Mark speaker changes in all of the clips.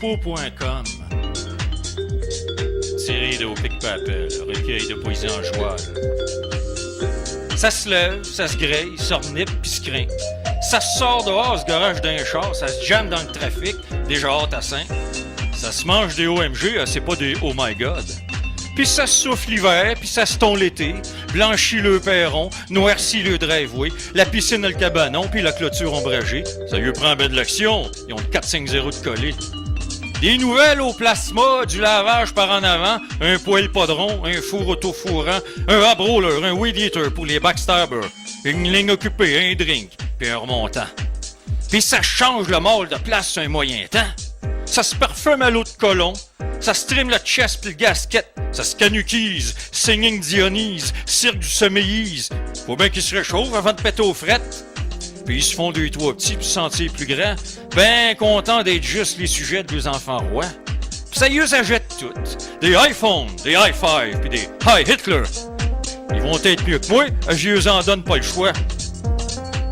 Speaker 1: inspo.com. Tiré de Au Pic-Papel, recueil de poésie en joie. Ça se lève, ça se graille, ça renipe pis se craint. Ça se sort dehors, se garage d'un char, ça se jamme dans le trafic, déjà hâte à 5. Ça se mange des OMG, c'est pas des Oh my God. Puis ça se souffle l'hiver, puis ça se tond l'été, blanchit le perron, noircit le driveway, la piscine le cabanon, puis la clôture ombragée. Ça lui prend ben de l'action, ils ont le 4-5-0 de coller. Des nouvelles au plasma, du lavage par en avant, un poêle podron, un four auto-fourrant, un hub roller, un weed eater pour les backstabbers, une ligne occupée, un drink, puis un remontant. Puis ça change le mal de place sur un moyen temps. Ça se parfume à l'eau de colon, ça se trime le chest pis le gasket, ça se canuquise, singing Dionys, cirque du sommeillise. Faut bien qu'ils se réchauffent avant de péter aux frettes. Puis ils se font 2-3 petits puis se sentir plus grands, ben contents d'être juste les sujets de deux enfants rois. Pis ça y eux achète toutes. Des iPhones, des i5 pis des Hi Hitler. Ils vont être mieux que moi, j'y eux en donne pas le choix.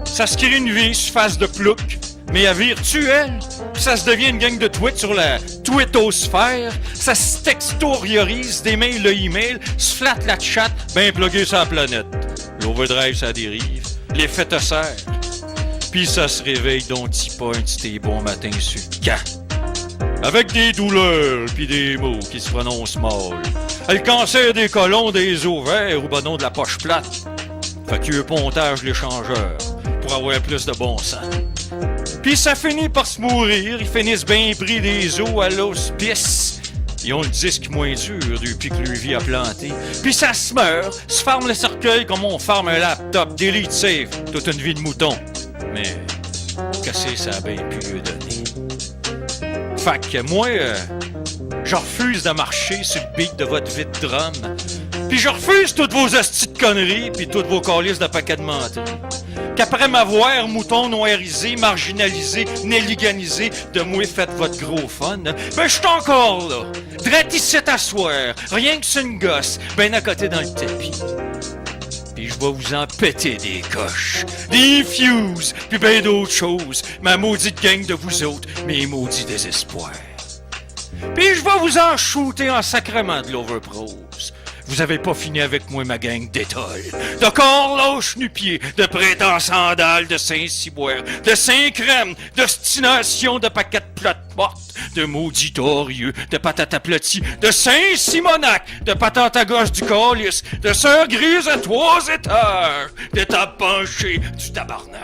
Speaker 1: Ça se crée une vie sur face de plouc, mais à virtuelle. Pis ça se devient une gang de tweets sur la twittosphère. Ça se textoriorise, démail le email, se flatte la chat, ben plugué sur la planète. L'overdrive, ça dérive. L'effet te sert. Pis ça se réveille donc t'y pointe tes bons matins sur le camp. Avec des douleurs pis des mots qui se prononcent mal. Le cancer des colons, des ovaires ou ben non de la poche plate. Fait qu'eux pontage l'échangeur pour avoir plus de bon sens. Pis ça finit par se mourir, ils finissent bien pris des os à l'hospice. Ils ont le disque moins dur depuis que leur vie a planté. Puis ça se meurt, se farme le cercueil comme on farme un laptop, delete safe, toute une vie de mouton. Mais, qu'est-ce que ça a bien pu lui donner? Fait que moi, je refuse de marcher sur le beat de votre vide drum. Puis je refuse toutes vos hosties de conneries puis toutes vos calices de paquets de menteries. Qu'après m'avoir mouton noirisé, marginalisé, néliganisé, de moi faites votre gros fun, ben je suis encore là, drette ici à soir, rien que c'est une gosse, ben à côté dans le tapis. Puis je vais vous en péter des coches, des fuses, puis ben d'autres choses, ma maudite gang de vous autres, mes maudits désespoirs. Puis je vais vous en shooter en sacrement de l'overprose. Vous avez pas fini avec moi, ma gang d'étoiles, de corps lâche nu-pieds, de prêtants sandales, de Saint-Cyboire, de Saint-Crème, d'ostination, de paquets de plottes mortes, de maudits torieux, de patates aplaties, de Saint-Simonac, de patates à gauche du calice, de sœurs grises à 3 étages, de tables penchées du tabarnak.